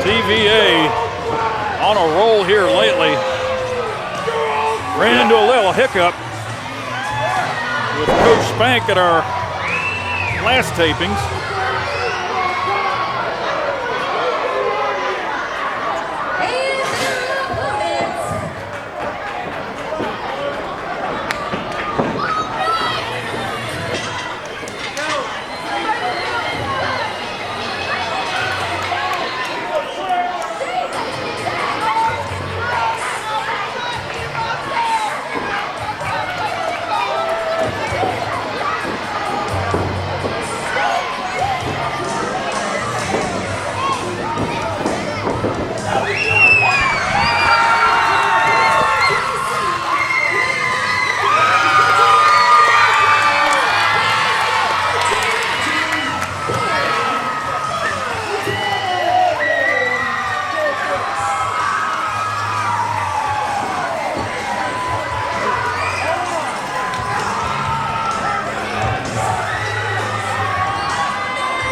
TVA on a roll here lately. Ran into a little hiccup with Coach Spank at our last tapings.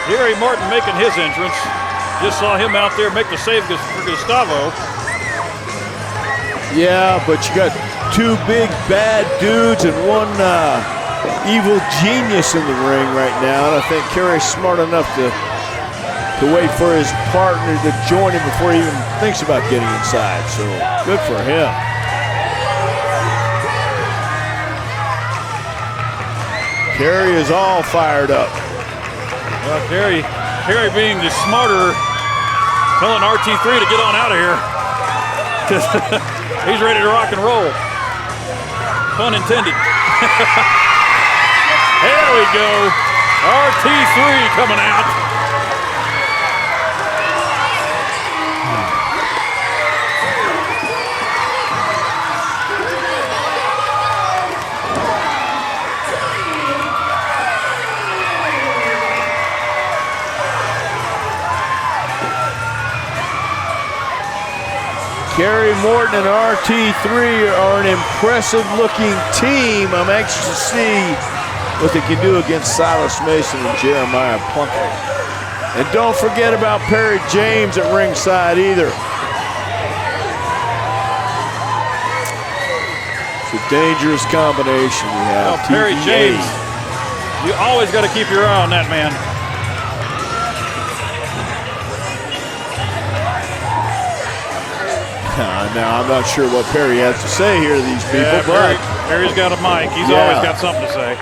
Kerry Morton making his entrance. Just saw him out there make the save for Gustavo. Yeah, but you got two big bad dudes and one evil genius in the ring right now. And I think Kerry's smart enough to wait for his partner to join him before he even thinks about getting inside. So good for him. Kerry is all fired up. Well, Kerry being the smarter, telling RT3 to get on out of here. He's ready to rock and roll. Pun intended. There we go. RT3 coming out. Kerry Morton and RT3 are an impressive-looking team. I'm anxious to see what they can do against Silas Mason and Jeremiah Plunkett. And don't forget about Perry James at ringside either. It's a dangerous combination we have. Well, Perry James, you always got to keep your eye on that man. Now, I'm not sure what Perry has to say here to these people, but Perry's got a mic. He's always got something to say.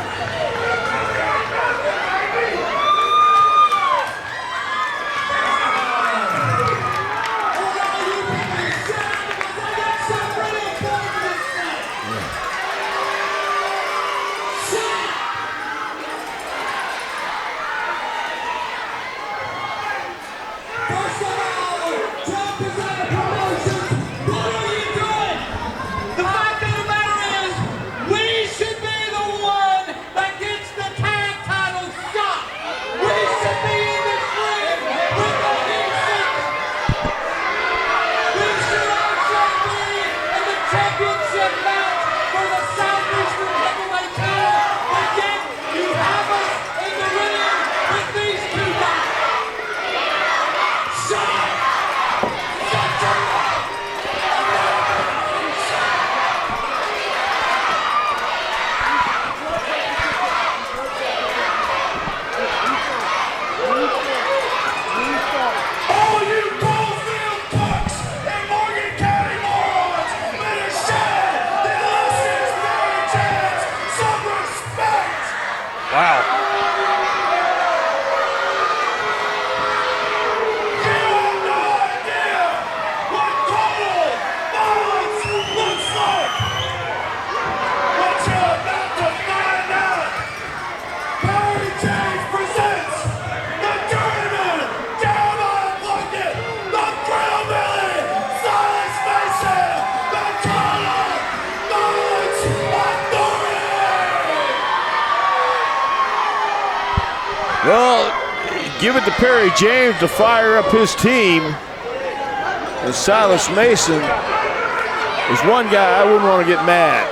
give it to Perry James to fire up his team. And Silas Mason is one guy I wouldn't want to get mad.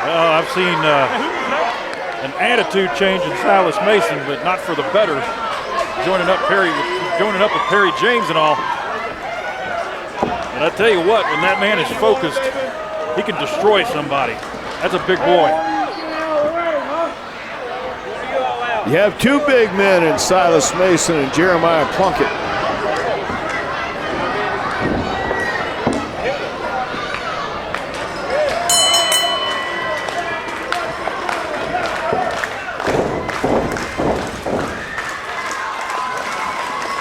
Well, I've seen an attitude change in Silas Mason, but not for the better. Joining up with Perry James and all. But I tell you what, when that man is focused, he can destroy somebody. That's a big boy. You have two big men in Silas Mason and Jeremiah Plunkett.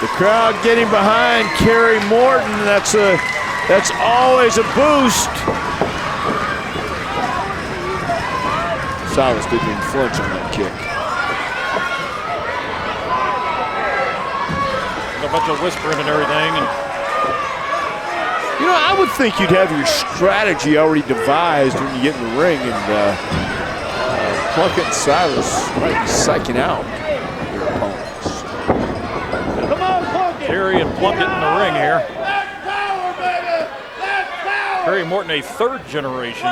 The crowd getting behind Kerry Morton. That's always a boost. Silas didn't even flinch on that kick. A bunch of whispering and everything. And you know, I would think you'd have your strategy already devised when you get in the ring, and Plunkett and Silas might be psyching out their opponents. Come on, Plunkett! Kerry and Plunkett in the ring here. Kerry Morton, a third generation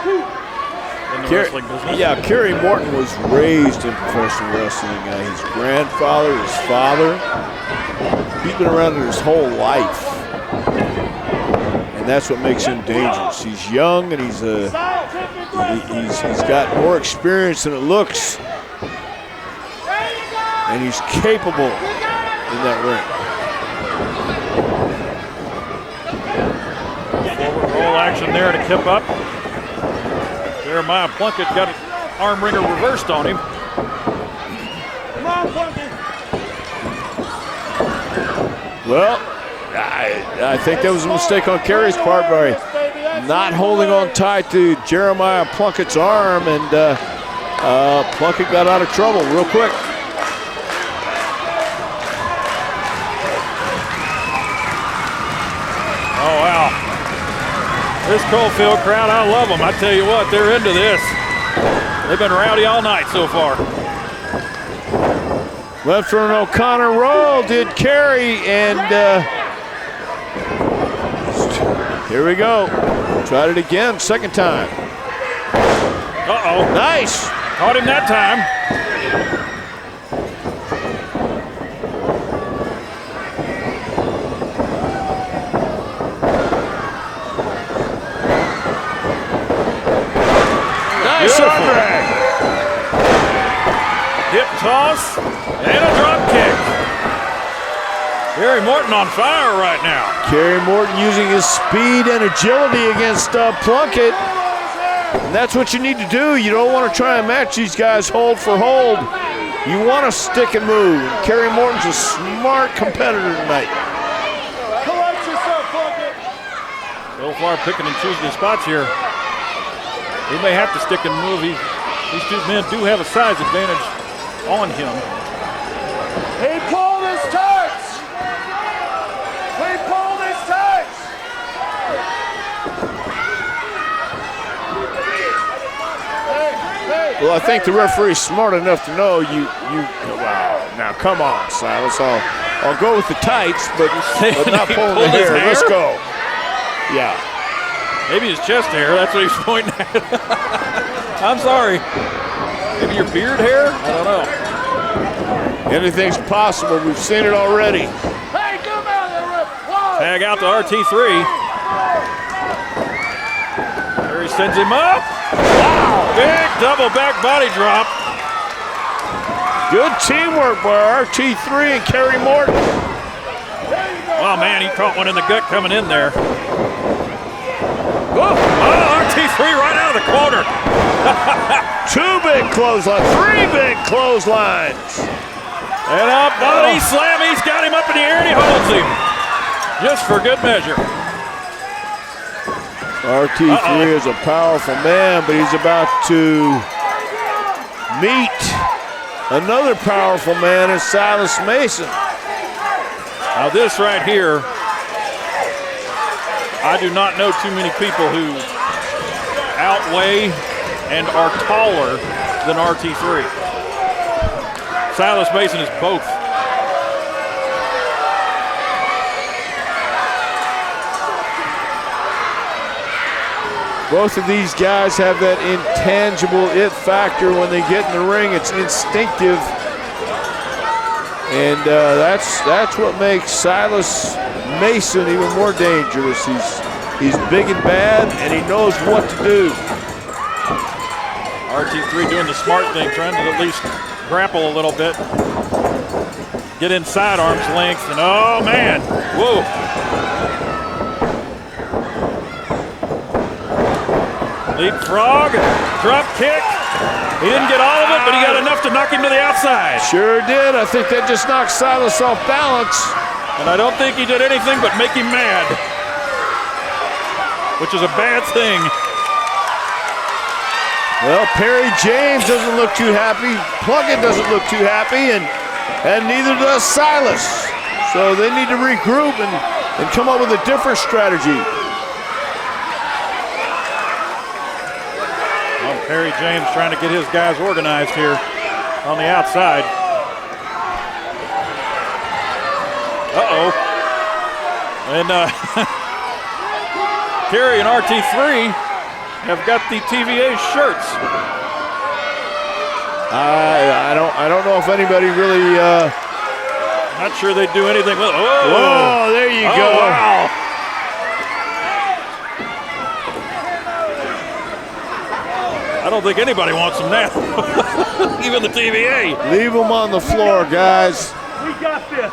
in the wrestling business. Yeah, Kerry Morton was raised in professional wrestling. His grandfather, his father, he's been around it his whole life. And that's what makes him dangerous. He's young and he's got more experience than it looks. And he's capable in that ring. Forward roll action there to kip up. Jeremiah Plunkett got an arm wringer reversed on him. Come on, Plunkett. Well, I think that was a mistake on Kerry's part by not holding on tight to Jeremiah Plunkett's arm, and Plunkett got out of trouble real quick. Oh, wow. This Coalfield crowd, I love them. I tell you what, they're into this. They've been rowdy all night so far. Left for an O'Connor roll did Kerry, and here we go. Tried it again, second time. Uh-oh. Nice. Caught him that time. Nice arm drag. Hip toss and a drop kick. Kerry Morton on fire right now. Kerry Morton using his speed and agility against Plunkett. And that's what you need to do. You don't want to try and match these guys hold for hold. You want to stick and move. Kerry Morton's a smart competitor tonight. Collect yourself, Plunkett. So far picking and choosing his spots here. He may have to stick and move. These two men do have a size advantage on him. He pulled his tights. He pulled his tights. Well, I think the referee's smart enough to know wow. Now, come on, Silas. I'll go with the tights, but not pulling the hair. Let's go. Yeah. Maybe his chest hair, that's what he's pointing at. I'm sorry. Maybe your beard hair? I don't know. Anything's possible. We've seen it already. Hey, come out there. Tag out to RT3. Kerry sends him up. Wow. Big double back body drop. Good teamwork by RT3 and Kerry Morton. Oh, man, he caught one in the gut coming in there. Oh, RT3 right out of the corner. Two big clotheslines, three big clotheslines. And a body slam. He's got him up in the air and he holds him. Just for good measure. RT3 is a powerful man, but he's about to meet another powerful man in Silas Mason. Now this right here, I do not know too many people who outweigh and are taller than RT3. Silas Mason is both. Both of these guys have that intangible it factor when they get in the ring. It's instinctive. And that's what makes Silas Mason even more dangerous. He's big and bad, and he knows what to do. RT3 doing the smart thing, trying to at least grapple a little bit. Get inside arm's length, and oh man, whoa. Leapfrog, drop kick. He didn't get all of it, but he got enough to knock him to the outside. Sure did. I think that just knocked Silas off balance. And I don't think he did anything but make him mad, which is a bad thing. Well, Perry James doesn't look too happy. Plunkett doesn't look too happy, and neither does Silas. So they need to regroup and come up with a different strategy. Well, Perry James trying to get his guys organized here on the outside. Uh-oh. And Kerry and RT3 have got the TVA shirts. I don't know if anybody really. Not sure they do anything with. Oh, there you go. Wow. I don't think anybody wants them now. Even the TVA. Leave them on the floor, guys. We got this.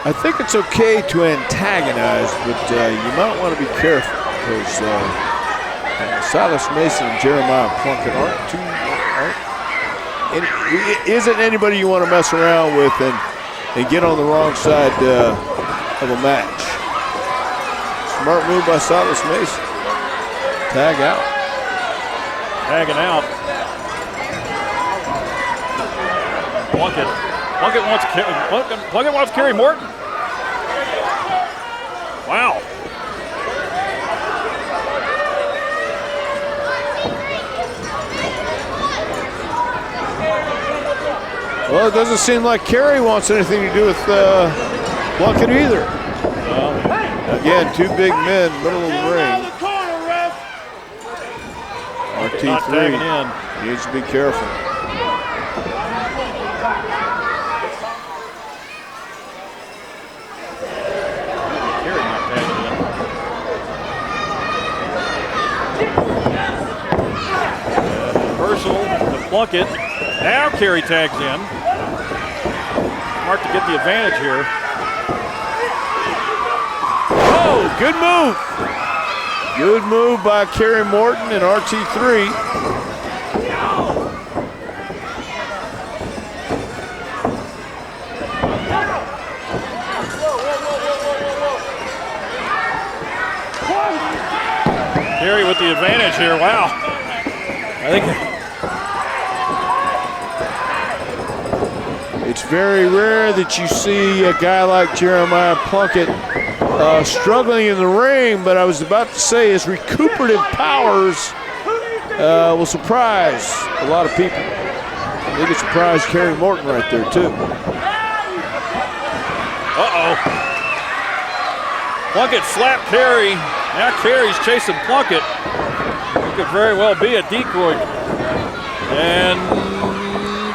I think it's okay to antagonize, but you might want to be careful because Silas Mason and Jeremiah Plunkett isn't anybody you want to mess around with and get on the wrong side of a match. Smart move by Silas Mason. Tag out. Tagging out. Plunkett wants Kerry Morton. Wow. Well, it doesn't seem like Kerry wants anything to do with Plunkett either. Again, two big men, middle of the ring. RT3 needs to be careful. Plunkett. Now Kerry tags in. Smart to get the advantage here. Oh, good move. Good move by Kerry Morton and RT3. Kerry with the advantage here. Wow. I think it's very rare that you see a guy like Jeremiah Plunkett struggling in the ring, but I was about to say his recuperative powers will surprise a lot of people. I think it surprised Kerry Morton right there, too. Uh-oh. Plunkett slapped Kerry. Now Kerry's chasing Plunkett. It could very well be a decoy. And,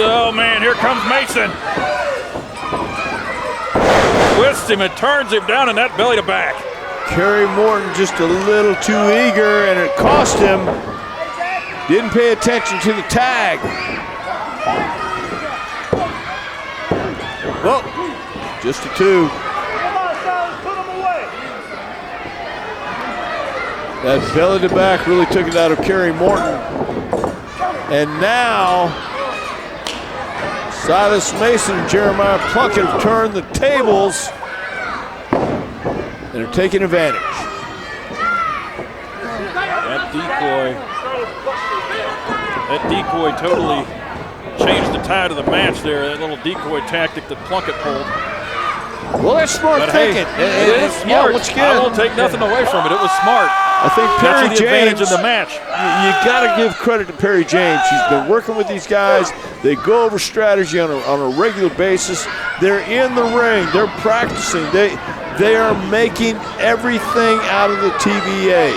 oh man, here comes Mason. Twists him and turns him down in that belly to back. Kerry Morton just a little too eager, and it cost him. Didn't pay attention to the tag. Well, just a two. That belly to back really took it out of Kerry Morton. And now, Silas Mason and Jeremiah Plunkett have turned the tables and are taking advantage. That decoy totally changed the tide of the match there. That little decoy tactic that Plunkett pulled. Well, that's smart thinking. Hey, it is smart. Yeah, once again, I won't take nothing away from it. It was smart. I think Perry That's the advantage James, in the match. you got to give credit to Perry James. He's been working with these guys. They go over strategy on a regular basis. They're in the ring. They're practicing. They are making everything out of the TVA.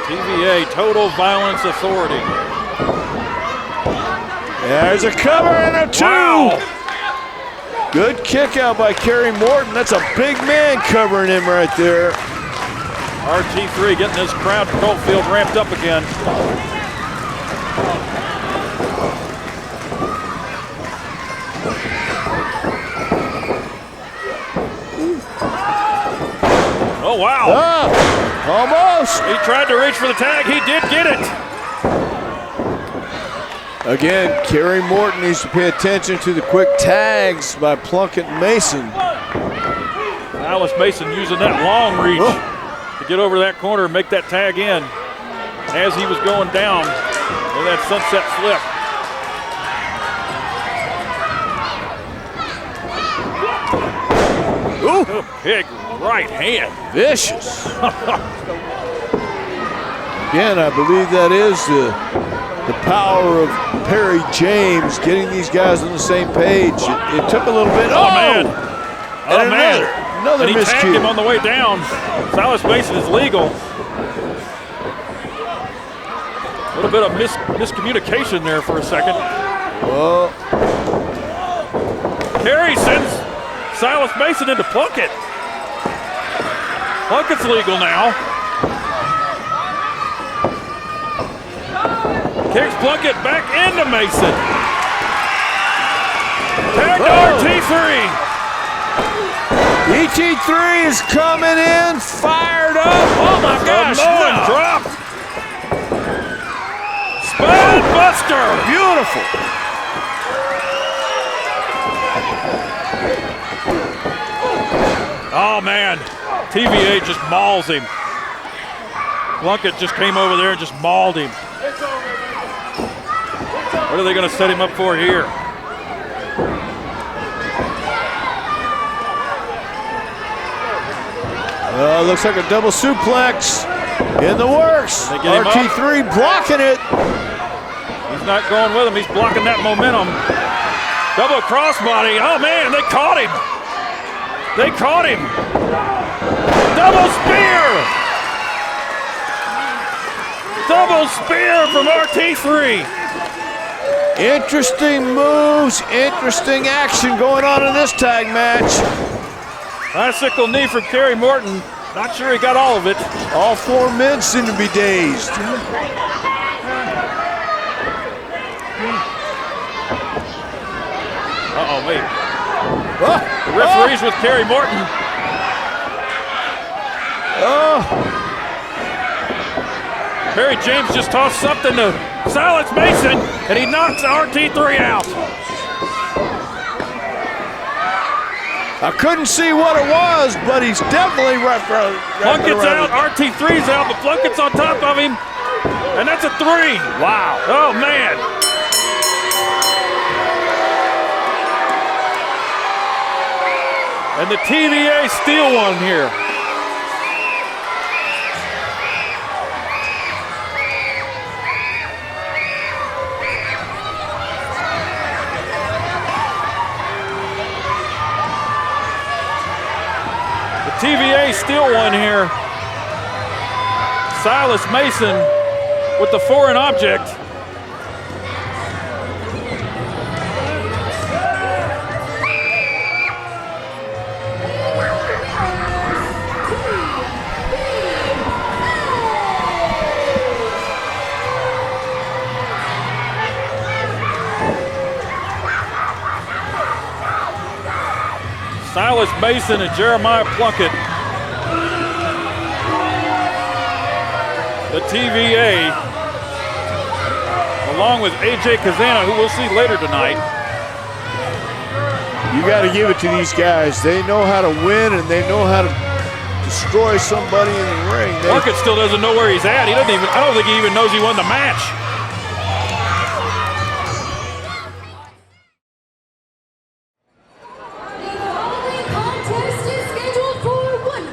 TVA, Total Violence Authority. There's a cover and a 2. Wow. Good kick out by Kerry Morton. That's a big man covering him right there. RT3 getting this crowd to Coalfield ramped up again. Oh, wow. Almost. He tried to reach for the tag. He did get it. Again, Kerry Morton needs to pay attention to the quick tags by Plunkett and Mason. Silas Mason using that long reach to get over that corner and make that tag in as he was going down with that sunset flip. Ooh. Good big right hand. Vicious. Again, I believe that is the power of Perry James getting these guys on the same page. It took a little bit. Oh, man. And another and he tagged miscue. him on the way down. Silas Mason is legal. A little bit of miscommunication there for a second. Well, Kerry sends Silas Mason into Plunkett. Plunkett's legal now. Kicks Plunkett back into Mason. Tag to RT3. ET3 is coming in, fired up. Oh my gosh, Samoan dropped. Spine buster. Beautiful. Oh man, TVA just mauls him. Plunkett just came over there and just mauled him. What are they going to set him up for here? Looks like a double suplex in the works. RT3 blocking it. He's not going with him. He's blocking that momentum. Double crossbody. Oh man, they caught him. They caught him. Double spear. Double spear from RT3. Interesting moves, interesting action going on in this tag match. Bicycle knee from Kerry Morton. Not sure he got all of it. All 4 men seem to be dazed. Uh-oh, wait. The referee's with Kerry Morton. Perry James just tossed something to Silas Mason, and he knocks RT3 out. I couldn't see what it was, but he's definitely Plunkett's out, RT3's out, but Plunkett's on top of him, and that's a 3. Wow. Oh, man. And the TVA steal one here. TVA steal one here. Silas Mason with the foreign object. Silas Mason and Jeremiah Plunkett. The TVA, along with AJ Kazana, who we'll see later tonight. You got to give it to these guys. They know how to win and they know how to destroy somebody in the ring. Plunkett still doesn't know where he's at. He doesn't even, I don't think he even knows he won the match. Contest is scheduled for 1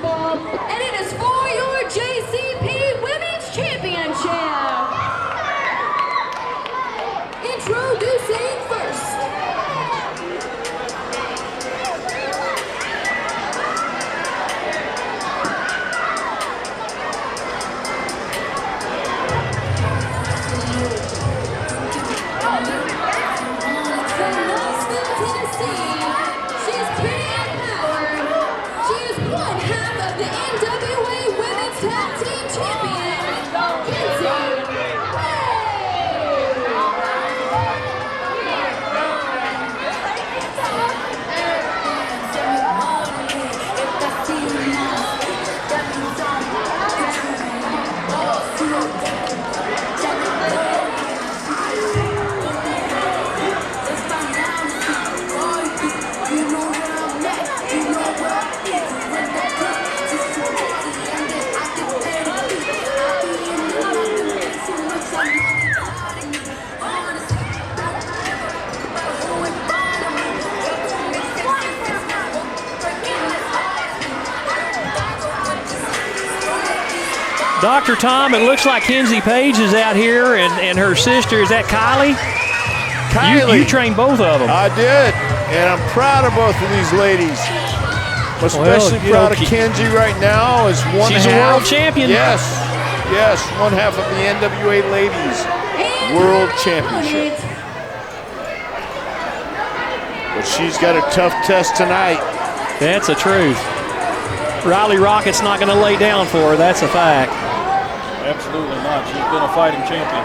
Dr. Tom, it looks like Kenzie Paige is out here, and her sister, is that Kylie? Kylie. You trained both of them. I did, and I'm proud of both of these ladies. I'm especially proud of Kenzie right now as one She's half. a world champion. Yes, yes, one half of the NWA Ladies World Championship. But she's got a tough test tonight. That's the truth. Rylee Rockett's not going to lay down for her. That's a fact. Absolutely not. She's been a fighting champion.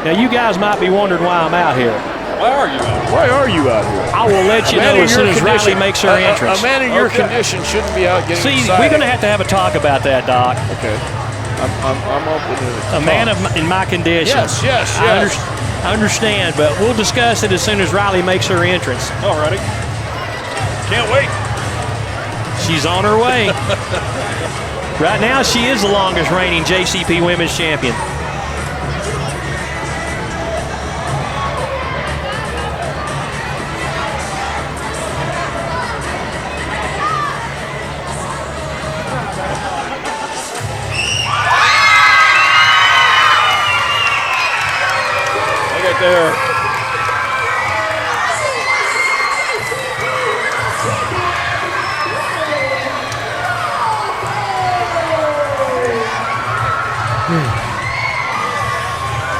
Now, you guys might be wondering why I'm out here. Why are you out here? Why are you out here? I will let you know as soon as Rylee makes her entrance. A man in your condition shouldn't be out getting excited. We're going to have a talk about that, Doc. Okay. I'm open to it. A man in my condition. Yes. I understand, but we'll discuss it as soon as Rylee makes her entrance. All righty. Can't wait. She's on her way. Right now, she is the longest reigning JCP Women's Champion. Look at there.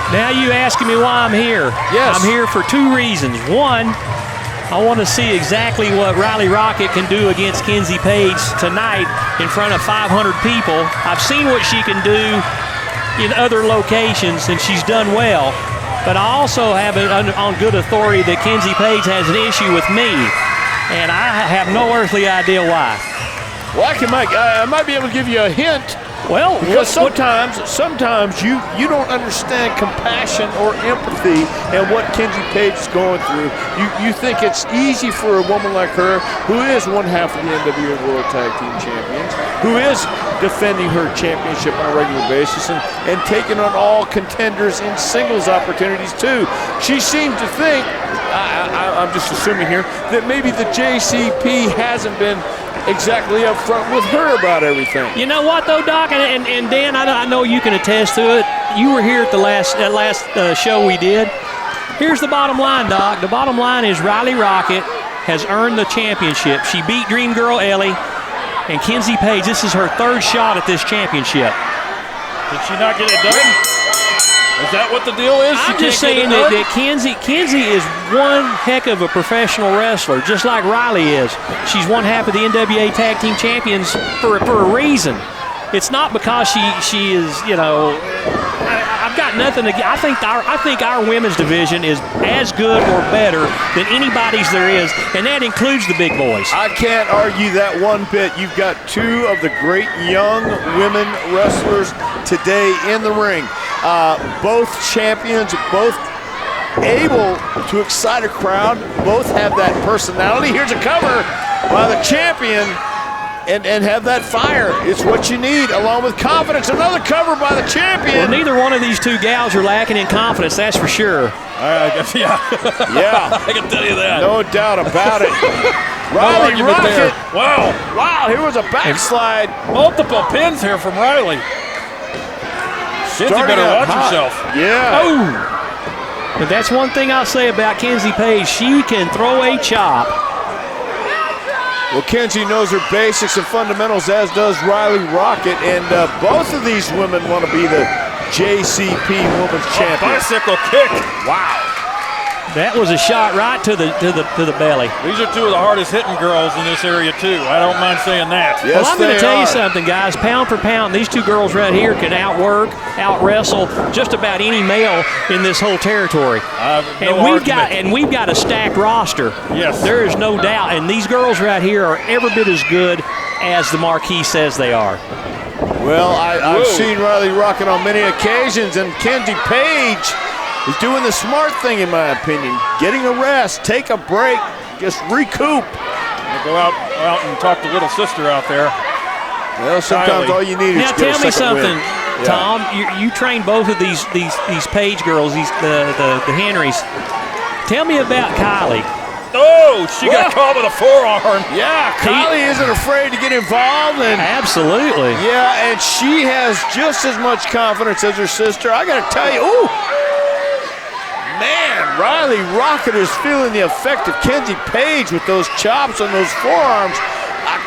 Now you asking me why I'm here. Yes. I'm here for two reasons. One, I want to see exactly what Rylee Rockett can do against Kenzie Paige tonight in front of 500 people. I've seen what she can do in other locations, and she's done well. But I also have it on good authority that Kenzie Paige has an issue with me, and I have no earthly idea why. Well, I might be able to give you a hint. Well, because sometimes you don't understand compassion or empathy and what Kenzie Paige is going through. You think it's easy for a woman like her, who is one half of the NWA World Tag Team Champions, who is defending her championship on a regular basis and taking on all contenders in singles opportunities too. She seemed to think, I'm just assuming here, that maybe the JCP hasn't been exactly up front with her about everything. You know what, though, Doc, and Dan, I know you can attest to it. You were here at that last show we did. Here's the bottom line, Doc. The bottom line is Rylee Rockett has earned the championship. She beat Dream Girl Ellie, and Kenzie Paige, this is her third shot at this championship. Did she not get it done? Is that what the deal is? I'm just saying that Kenzie is one heck of a professional wrestler, just like Rylee is. She's one half of the NWA Tag Team Champions for a reason. It's not because she is, you know, I've got nothing to. I think our women's division is as good or better than anybody's there is, and that includes the big boys. I can't argue that one bit. You've got two of the great young women wrestlers today in the ring. Both champions, both able to excite a crowd, both have that personality. Here's a cover by the champion and have that fire. It's what you need, along with confidence. Another cover by the champion. Well, neither one of these two gals are lacking in confidence, that's for sure. Yeah. I can tell you that. No doubt about it. Rylee Rockett. Wow, here was a backslide. Multiple pins here from Rylee. Kenzie better watch herself. Yeah. Oh! But that's one thing I'll say about Kenzie Paige. She can throw a chop. Well, Kenzie knows her basics and fundamentals, as does Rylee Rockett, and both of these women want to be the JCP Women's Champion. Bicycle kick. Wow. That was a shot right to the belly. These are two of the hardest hitting girls in this area too. I don't mind saying that. Yes, well, I'm going to tell you something, guys. Pound for pound, these two girls right here can outwork, out-wrestle just about any male in this whole territory. And we've got a stacked roster. Yes. There is no doubt. And these girls right here are every bit as good as the marquee says they are. Well, I've seen Rylee Rockett on many occasions, and Kenzie Paige is doing the smart thing, in my opinion. Getting a rest, take a break, just recoup. Go out and talk to little sister out there. Well, sometimes all you need is now to get tell a me second something, win. Tom. You train both of these Paige girls, the Henrys. Tell me about Kylie. Oh, she got caught with a forearm. Yeah, Kylie isn't afraid to get involved. And Absolutely. yeah, and she has just as much confidence as her sister. I got to tell you, ooh. Man, Rylee Rockett is feeling the effect of Kenzie Paige with those chops on those forearms.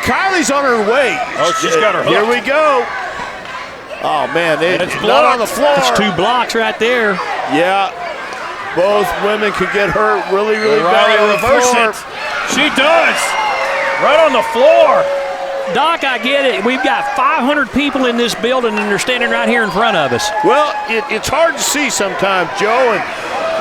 Kylie's on her way. Oh, she's got her hooked. Here we go. Oh, man, it's not on the floor. It's 2 blocks right there. Yeah, both women could get hurt really, really Rylee bad on the reverse floor. it. She does. Right on the floor. Doc, I get it. We've got 500 people in this building, and they're standing right here in front of us. Well, it's hard to see sometimes, Joe,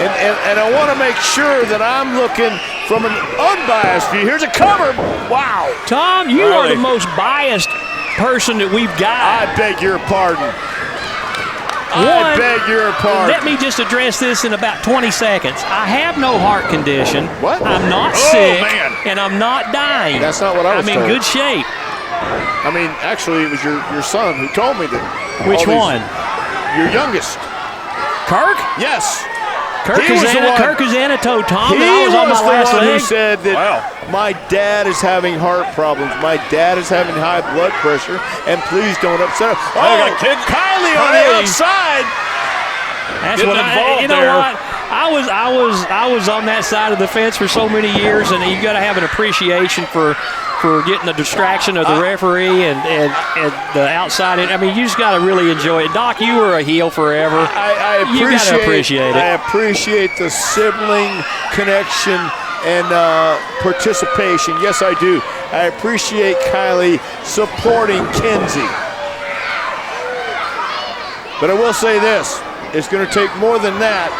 and I want to make sure that I'm looking from an unbiased view. Here's a cover. Wow. Tom, you are the most biased person that we've got. I beg your pardon. I beg your pardon. Let me just address this in about 20 seconds. I have no heart condition. What? I'm not Oh, sick, man. and I'm not dying. That's not what I was I'm in told. good shape. I mean, actually, it was your son who told me that. Which one? Your youngest. Kirk? Yes. Kirk He was the one- Kazana told Tom He that I was on my the last one who leg. said that my dad is having heart problems. My dad is having high blood pressure, and please don't upset him. I Oh, got kicked. Kylie on the outside. That's Getting what involved you know there. what? I was on that side of the fence for so many years, and you got to have an appreciation for getting the distraction of the referee and the outside. I mean, you just got to really enjoy it. Doc, you were a heel forever. I You got to appreciate I it. appreciate the sibling connection and participation. Yes, I do. I appreciate Kylie supporting Kenzie. But I will say this. It's going to take more than that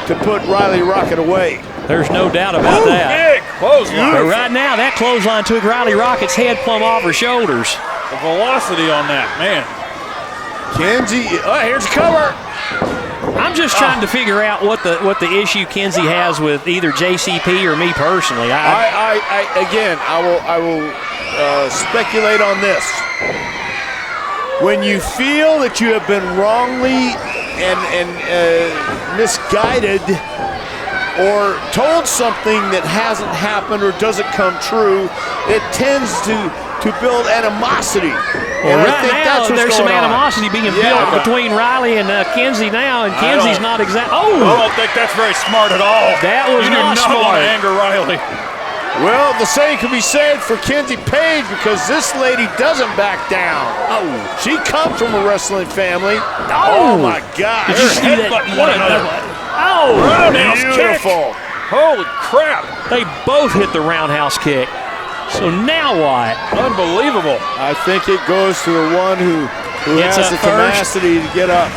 to put Rylee Rockett away. There's no doubt about that. Big clothesline. But right now, that clothesline took Rylee Rockett's head plumb off her shoulders. The velocity on that, man. Kenzie, here's a cover. I'm just trying to figure out what the issue Kenzie has with either JCP or me personally. I will speculate on this. When you feel that you have been wrongly and misguided or told something that hasn't happened or doesn't come true, it tends to build animosity. Well, and right I think now, that's what's there's some going on. animosity being built between Rylee and Kenzie now, and Kenzie's not exact. I don't think that's very smart at all. That was you do not not want smart. to anger Rylee. Well, the same can be said for Kenzie Paige because this lady doesn't back down. Oh, she comes from a wrestling family. Oh my God. Did you see that? Headbutting one another. Oh, Roundhouse kick. Beautiful. Holy crap. they both hit the roundhouse kick. So now what? Unbelievable. I think it goes to the one who Gets has up the first. tenacity to get up.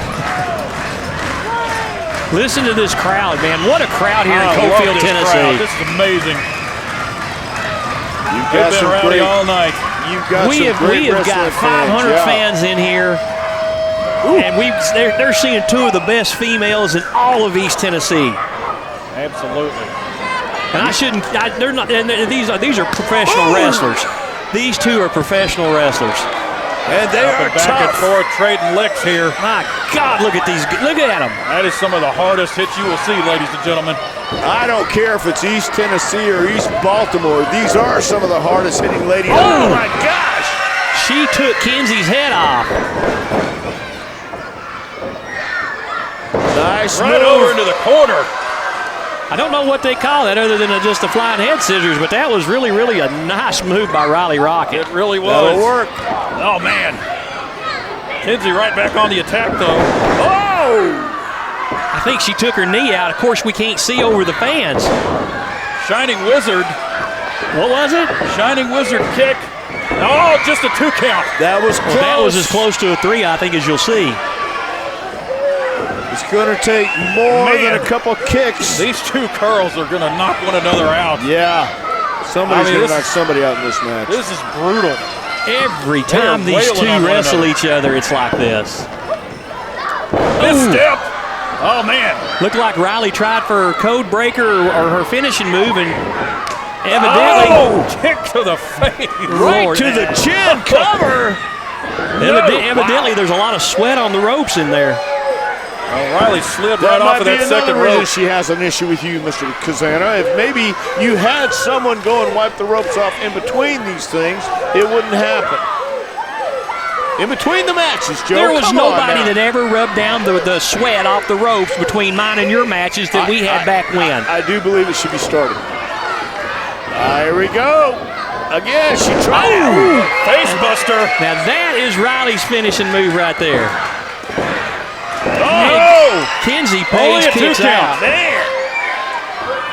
Listen to this crowd, man. What a crowd here in I love Coalfield, this Tennessee. crowd. This is amazing. You've They've got been some rowdy great, all night. you've got We some have great got wrestling 500 yeah. fans in here, and they're seeing 2 of the best females in all of East Tennessee. Absolutely. And they're not. And these are professional wrestlers. These 2 are professional wrestlers. And they are Back and tough. forth trading licks here. My God, look at these. Look at them. That is some of the hardest hits you will see, ladies and gentlemen. I don't care if it's East Tennessee or East Baltimore. These are some of the hardest hitting ladies. Oh my gosh! She took Kenzie's head off. Nice Right move. over into the corner. I don't know what they call that other than just a flying head scissors, but that was really, really a nice move by Rylee Rockett. It really was. That'll work. Oh, man. Kenzie right back on the attack, though. Oh! I think she took her knee out. Of course, we can't see over the fans. Shining Wizard. What was it? Shining Wizard kick. Oh, just a 2 count. That was close. That was as close to a 3, I think, as you'll see. It's going to take more Man. than a couple kicks. These 2 curls are going to knock one another out. Yeah. Somebody's I mean, going to this knock somebody out in this match. This is brutal. Every They are time these 2 wailing on one wrestle another. each other, it's like this. Misstep. Oh, man. Looked like Rylee tried for her code breaker or her finishing move, and evidently, Oh, kick to the face. Right Lord. to the chin. Cover. evidently there's a lot of sweat on the ropes in there. Rylee slid right off of that second another reason rope. she has an issue with you, Mr. Kazana. If maybe you had someone go and wipe the ropes off in between these things, it wouldn't happen. In between the matches, Joe. There was nobody that ever rubbed down the sweat off the ropes between mine and your matches that we had back when. I do believe it should be started. Here we go. Again, she tried. Oh, face buster. Now that is Riley's finishing move right there. Oh, Kenzie only Paige a 2 kicks out. count. Man.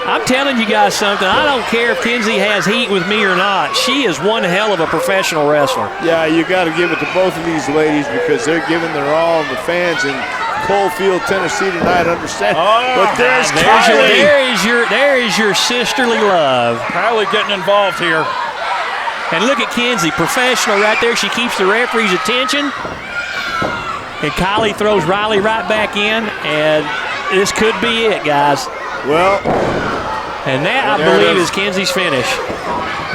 I'm telling you guys something. I don't care if Kenzie has heat with me or not. She is one hell of a professional wrestler. Yeah, you got to give it to both of these ladies because they're giving their all, and the fans in Coalfield, Tennessee tonight understand. But there's Kylie. There is your sisterly love. Kylie getting involved here. And look at Kenzie, professional right there. She keeps the referee's attention. And Kylie throws Rylee right back in, and this could be it, guys. Well, and that, I believe, is Kenzie's finish.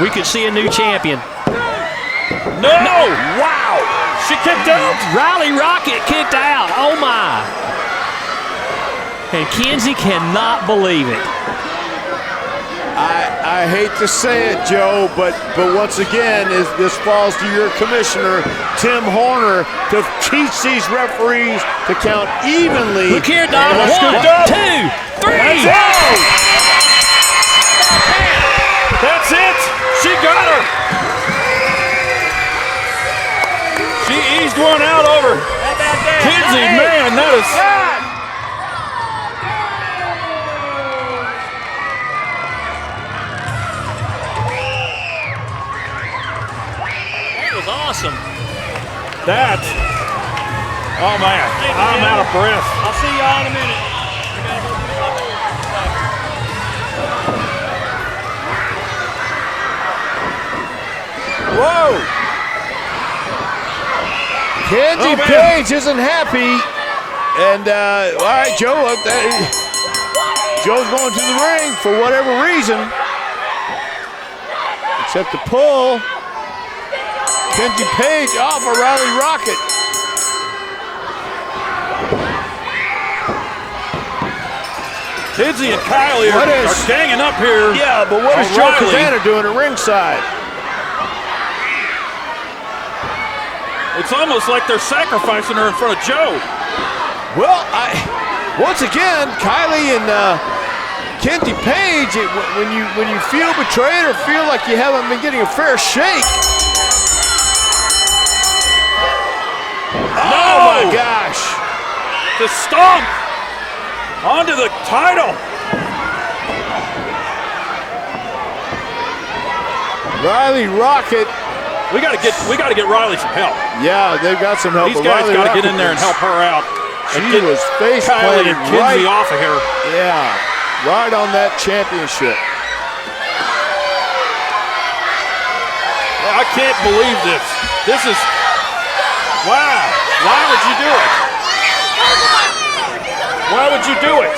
We could see a new champion. No! Wow! She kicked out. Rylee Rockett kicked out. Oh, my. And Kenzie cannot believe it. I hate to say it, Joe, but once again, this falls to your commissioner, Tim Horner, to teach these referees to count evenly. Look here, Don. 1, 2, 3. That's it. She got her. She eased one out over Kenzie. Man, that is. Awesome. That. Oh, man. I'm out of breath. I'll see y'all in a minute. Whoa. Kenzie Paige isn't happy. And, all right, Joe. Joe's going to the ring for whatever reason. Except to pull Kenzie Paige off of Rylee Rockett. Kenzie and Kylie are ganging up here. Yeah, but what is Joe Kazana doing at ringside? It's almost like they're sacrificing her in front of Joe. Well, once again, Kylie and Kenzie Paige, when you feel betrayed or feel like you haven't been getting a fair shake. Oh my gosh. The stomp onto the title. Rylee Rockett. We gotta get Rylee some help. Yeah, they've got some help. These guys gotta get in there and help her out. She was face planted right off of here. Yeah, right on that championship. Well, I can't believe this. This is, wow. Why would you do it? Why would you do it?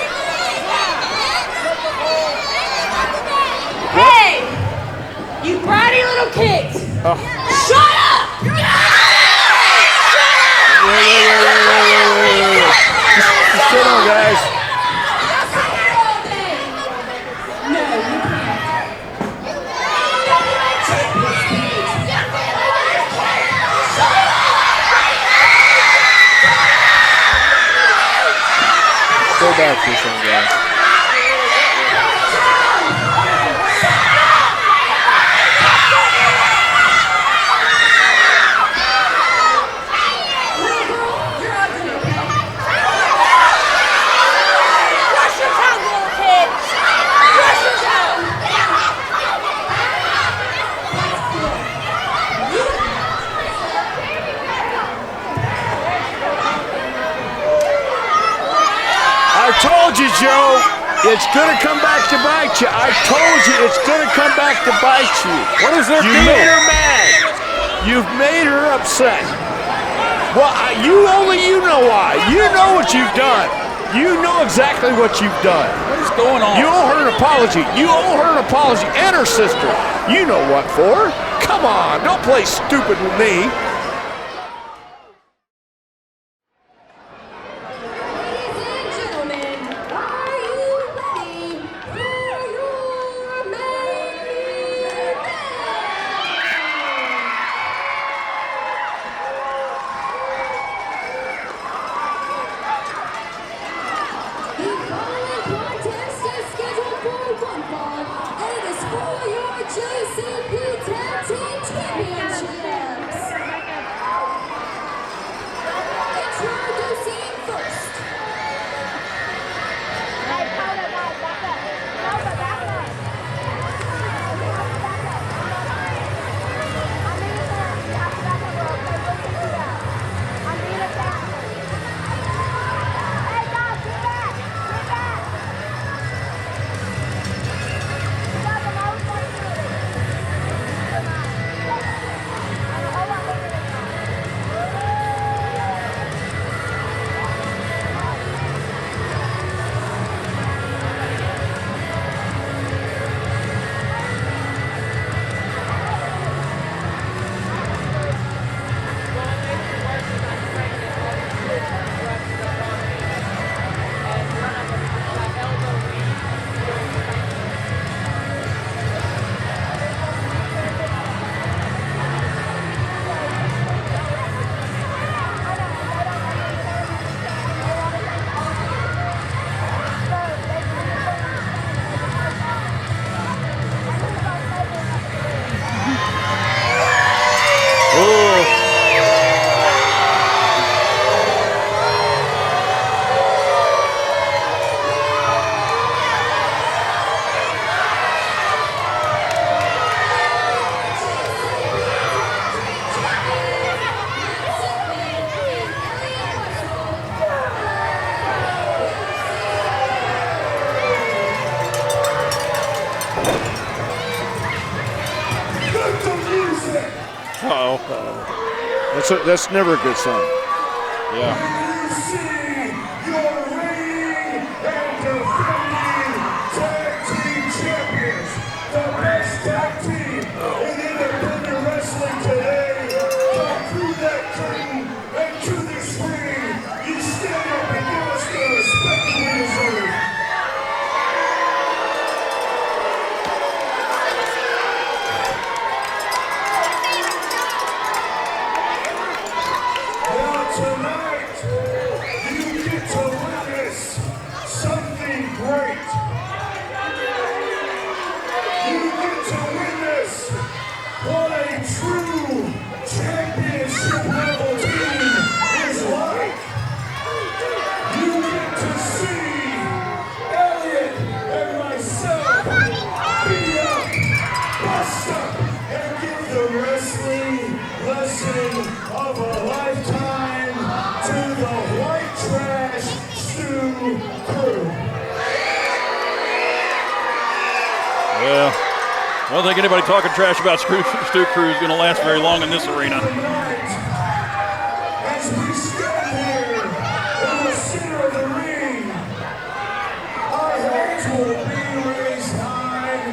Hey! You bratty little kids! Shut up! Just sit on, guys. Go back for some, guys. I told you, Joe, it's going to come back to bite you. I told you it's going to come back to bite you. What is their deal? You made her mad. You've made her upset. Well, you know why. You know what you've done. You know exactly what you've done. What is going on? You owe her an apology. You owe her an apology and her sister. You know what for. Come on, don't play stupid with me. That's never a good sign. Yeah. Well, I don't think anybody talking trash about Stu Crew is going to last very long in this arena. As we stand here in the center of the ring, our heads will be raised high.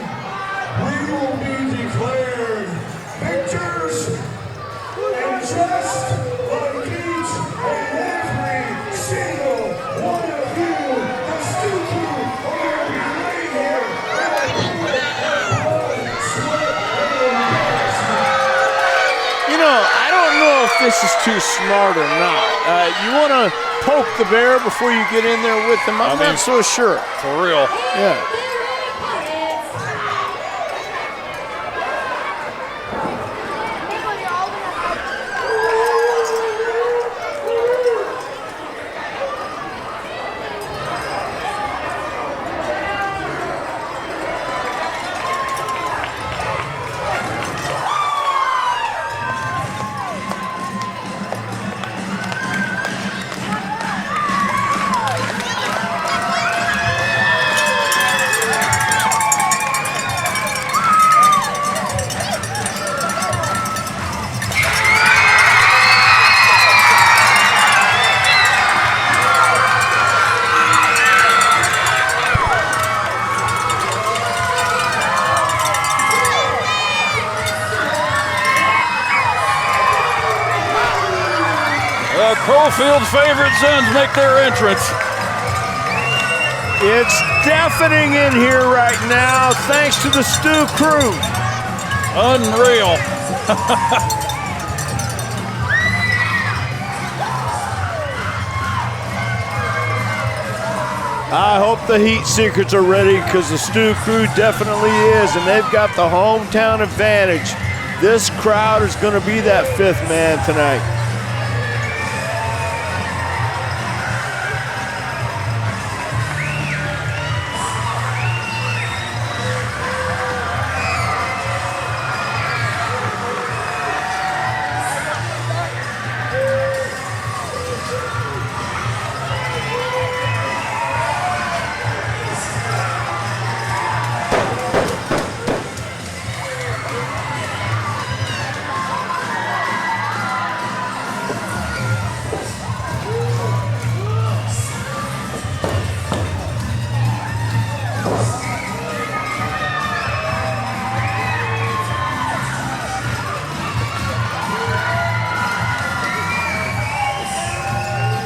We will be declared victors, and just like each and every single one of you, the Stu Crew are going to be right here. I don't know if this is too smart or not. You want to poke the bear before you get in there with him? I'm not so sure. For real. Yeah. Coalfield's favorite sons make their entrance. It's deafening in here right now, thanks to the Stu Crew. Unreal. I hope the Heatseekers are ready, because the Stu Crew definitely is, and they've got the hometown advantage. This crowd is going to be that fifth man tonight.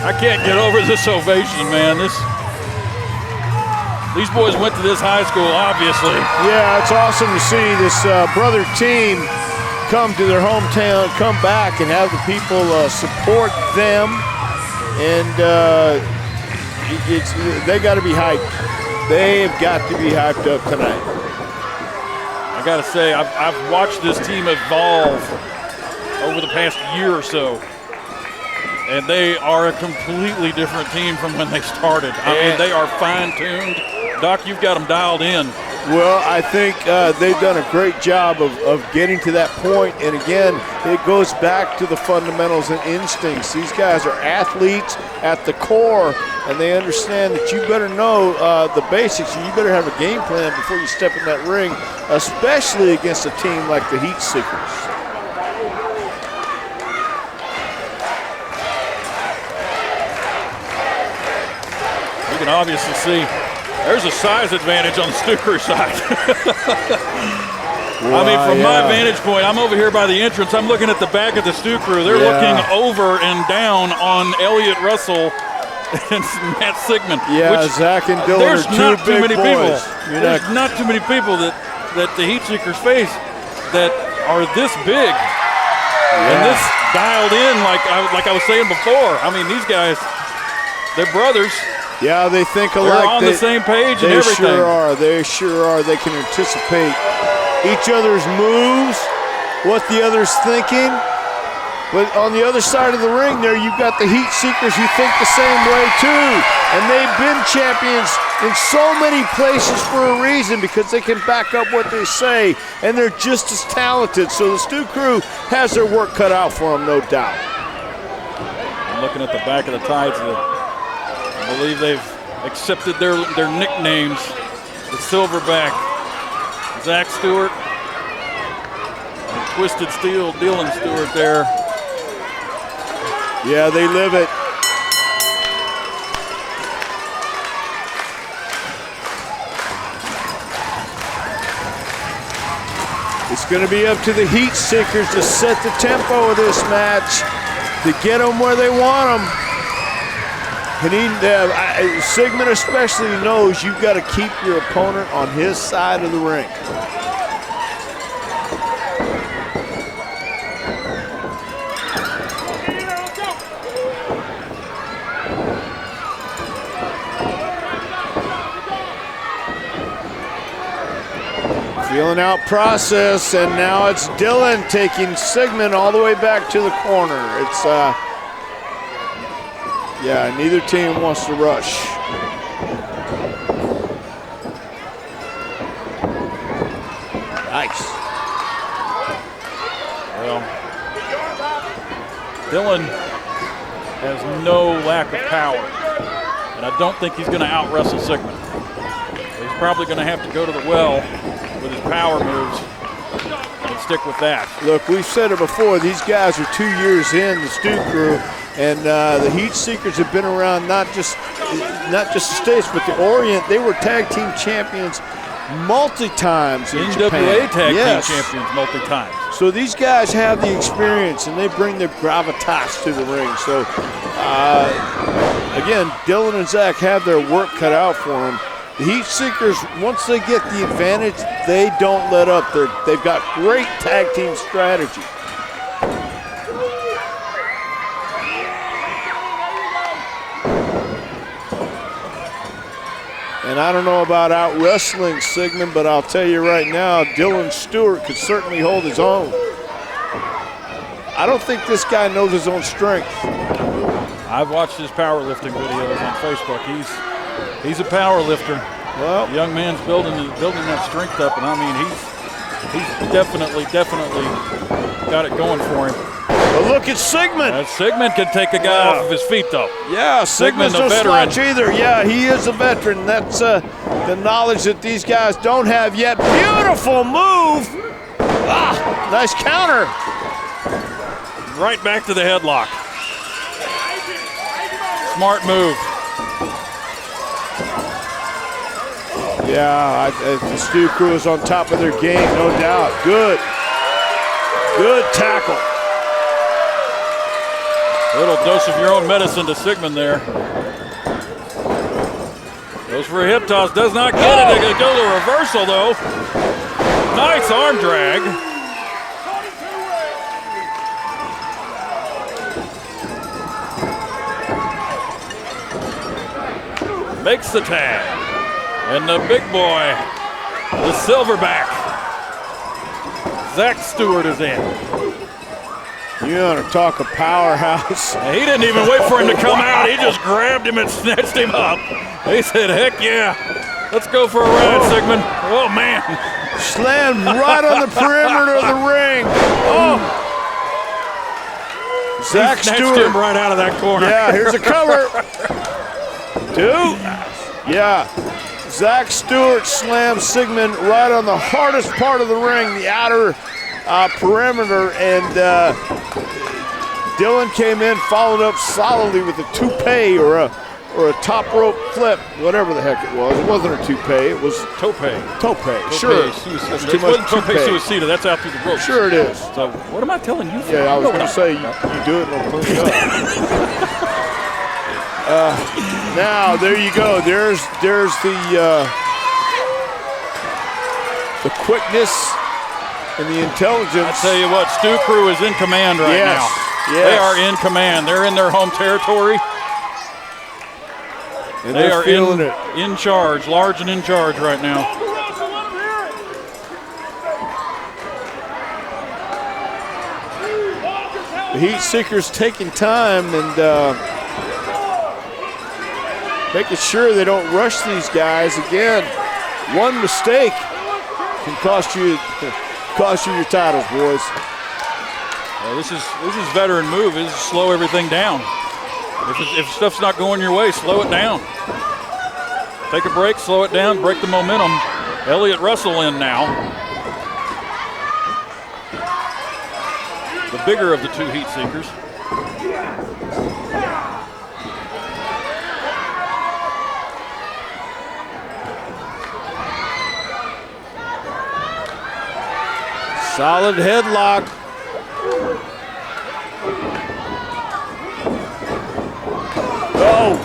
I can't get over this ovation, man. These boys went to this high school, obviously. Yeah, it's awesome to see this brother team come to their hometown, come back and have the people support them. And they got to be hyped. They have got to be hyped up tonight. I got to say, I've watched this team evolve over the past year or so. And they are a completely different team from when they started. I mean, they are fine-tuned. Doc, you've got them dialed in. Well, I think they've done a great job of getting to that point. And again, it goes back to the fundamentals and instincts. These guys are athletes at the core, and they understand that you better know the basics, and you better have a game plan before you step in that ring, especially against a team like the Heatseekers. can obviously see there's a size advantage on the Stu Crew side. I mean, from my vantage point, I'm over here by the entrance. I'm looking at the back of the Stu Crew. They're looking over and down on Elliott Russell and Matt Sigmund. Yeah, Zach and Dylan there's are two not too big many boys. people. There's not too many people that the Heatseekers face that are this big and this dialed in. Like I was saying before. I mean, these guys, they're brothers. Yeah, they think alike. They're on the same page and everything. They sure are. They sure are. They can anticipate each other's moves, what the other's thinking. But on the other side of the ring there, you've got the Heatseekers who think the same way too. And they've been champions in so many places for a reason because they can back up what they say. And they're just as talented. So the Stu Crew has their work cut out for them, no doubt. I'm looking at the back of the Tides. I believe they've accepted their nicknames. The Silverback, Zach Stewart, and Twisted Steel, Dylan Stewart there. Yeah, they live it. It's going to be up to the Heatseekers to set the tempo of this match, to get them where they want them. And Sigmund especially knows you've got to keep your opponent on his side of the ring. Feeling out process, and now it's Dylan taking Sigmund all the way back to the corner. It's, yeah, neither team wants to rush. Nice. Well, Dylan has no lack of power, and I don't think he's going to out-wrestle Sigmund. He's probably going to have to go to the well with his power moves and stick with that. Look, we've said it before, these guys are 2 years in, the Stu Crew, and the Heatseekers have been around not just the States, but the Orient. They were tag team champions multi-times in Japan. NWA tag team champions multi-times. So these guys have the experience, and they bring their gravitas to the ring. So, again, Dylan and Zach have their work cut out for them. The Heatseekers, once they get the advantage, they don't let up. They've got great tag team strategy. And I don't know about out-wrestling Sigmund, but I'll tell you right now, Dylan Stewart could certainly hold his own. I don't think this guy knows his own strength. I've watched his powerlifting videos on Facebook. He's a power lifter. Well, the young man's building that strength up, and I mean he's definitely got it going for him. But look at Sigmund. Sigmund can take a guy off of his feet, though. Yeah, Sigmund's no slouch either. Yeah, he is a veteran. That's the knowledge that these guys don't have yet. Beautiful move. Ah, nice counter. Right back to the headlock. Smart move. Yeah, the Stu Crew is on top of their game, no doubt. Good tackle. A little dose of your own medicine to Sigmund there. Goes for a hip toss, does not get it. They go to a reversal though. Nice arm drag. Makes the tag. And the big boy, the Silverback, Zach Stewart is in. You want to talk a powerhouse. He didn't even wait for him to come out. He just grabbed him and snatched him up. He said, heck yeah. Let's go for a ride, Sigmund. Oh, man. Slammed right on the perimeter of the ring. Oh. Zach Stewart Stewart. Him right out of that corner. Yeah, here's a cover. 2. Yeah. Zach Stewart slammed Sigmund right on the hardest part of the ring, the outer perimeter, and Dylan came in, followed up solidly with a toupee or or a top rope flip, whatever the heck it was. It wasn't a toupee, it was Tope. tope. Sure. That's too much Tope toupee. suicida. That's out through the ropes. Sure it is. So what am I telling you? Yeah, I was No, going to no. say, you do it and I'll clean it up. Now, there you go. There's the quickness and the intelligence. I tell you what, Stu Crew is in command right now. Yes. They are in command. They're in their home territory. And They they're are feeling it. in charge, large and in charge right now. The Heatseekers taking time and making sure they don't rush these guys. Again, one mistake can cost you your titles, boys. Well, this is veteran move. This is slow everything down. If stuff's not going your way, slow it down. Take a break, slow it down, break the momentum. Elliott Russell in now. The bigger of the two Heatseekers. Solid headlock. Oh.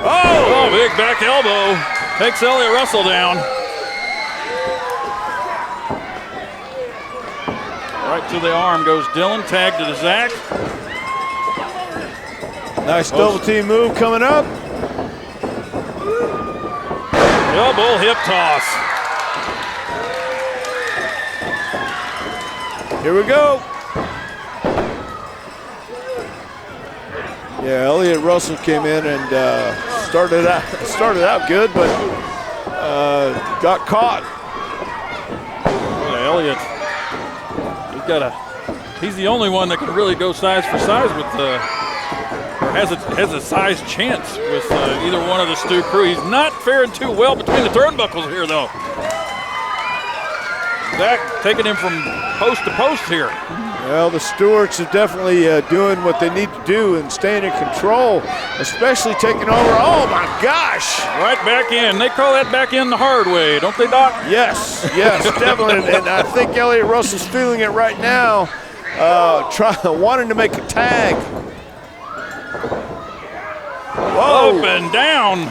Oh, big back elbow. Takes Elliott Russell down. Right to the arm goes Dylan. Tag to Zach. Nice double team move coming up. Double hip toss. Here we go. Yeah, Elliott Russell came in and started out good, but got caught. Boy, Elliott, he's the only one that can really go size for size with has a size chance with either one of the Stu Crew. He's not faring too well between the turnbuckles here, though. Zach taking him from post to post here. Well, the Stewarts are definitely doing what they need to do and staying in control, especially taking over. Oh my gosh! Right back in. They call that back in the hard way, don't they, Doc? Yes, definitely. And I think Elliott Russell's feeling it right now, wanting to make a tag. Whoa. Up and down.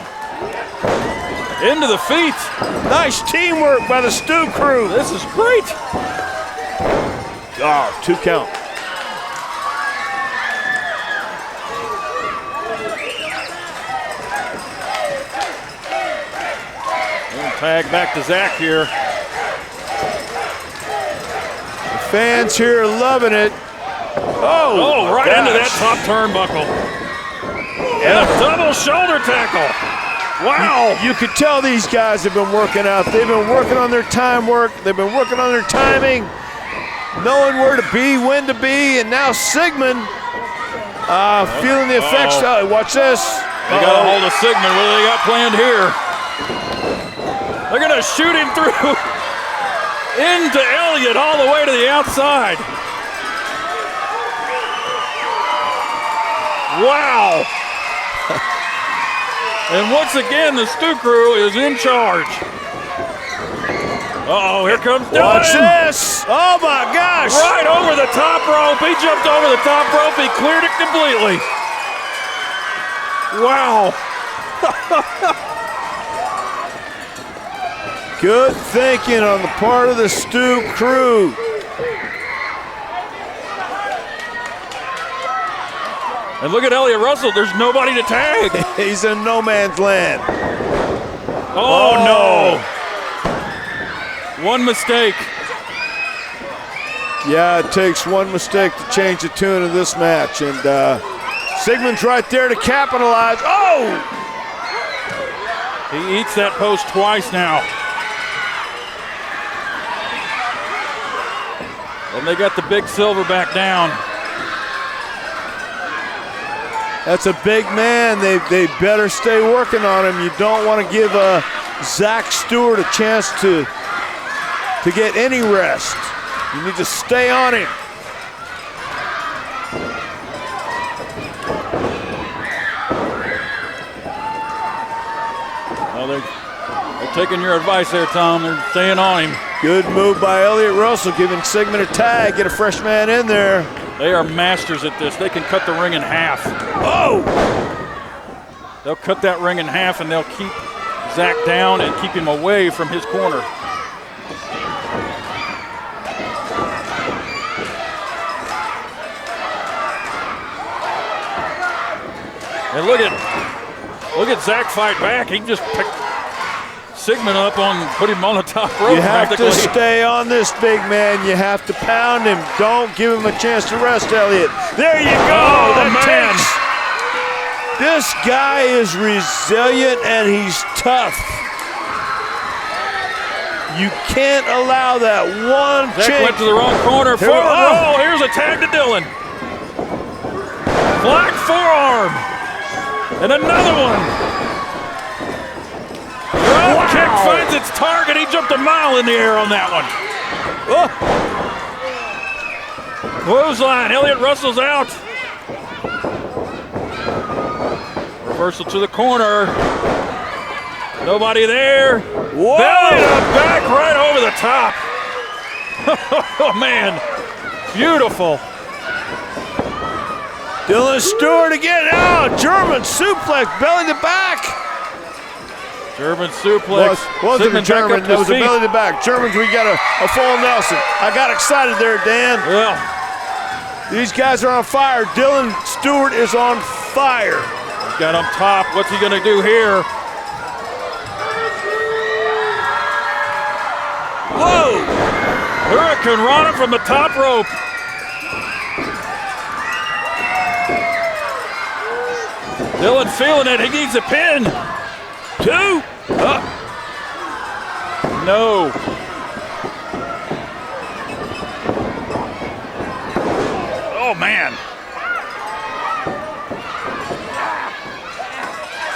Into the feet. Nice teamwork by the Stu Crew. This is great. Oh, 2 count. And tag back to Zach here. The fans here are loving it. Oh, right gosh. into that top turnbuckle. And a double shoulder tackle. Wow. You could tell these guys have been working out. They've been working on their time work. They've been working on their timing, knowing where to be, when to be, and now Sigmund feeling the effects. Watch this. They got a hold of Sigmund. What do they got planned here? They're going to shoot him through into Elliott all the way to the outside. Wow. And once again, the Stu Crew is in charge. Uh-oh, here comes Dylan. Watch this. Oh, my gosh. Right over the top rope. He jumped over the top rope. He cleared it completely. Wow. Good thinking on the part of the Stu Crew. And look at Elliott Russell. There's nobody to tag. He's in no man's land. Oh, no. One mistake. Yeah, it takes one mistake to change the tune of this match. And Sigmund's right there to capitalize. Oh! He eats that post twice now. And they got the big silver back down. That's a big man. They better stay working on him. You don't want to give Zach Stewart a chance to to get any rest. You need to stay on him. Well, they're taking your advice there, Tom. They're staying on him. Good move by Elliott Russell, giving Sigmund a tag, get a fresh man in there. They are masters at this. They can cut the ring in half. Oh! They'll cut that ring in half and they'll keep Zach down and keep him away from his corner. And look at Zach fight back. He just picked Sigmund up put him on the top rope. You have to stay on this big man. You have to pound him. Don't give him a chance to rest, Elliott. There you go. Oh, man. This guy is resilient and he's tough. You can't allow that one Zach went to the wrong corner. Forward roll. Here's a tag to Dylan. Black forearm. And another one. Drop kick finds its target. He jumped a mile in the air on that one. Oh. Clothesline. Elliott Russell's out. Reversal to the corner. Nobody there. Whoa. Belly to back right over the top. Oh, man. Beautiful. Dylan Stewart again. Out. German suplex. Belly to back. German suplex. Wasn't a German. That was a belly to back. Germans, we got a full Nelson. I got excited there, Dan. Well, these guys are on fire. Dylan Stewart is on fire. He's got on top. What's he going to do here? Whoa! Hurricane Rana from the top rope. Dylan feeling it. He needs a pin. 2. No. Oh, man.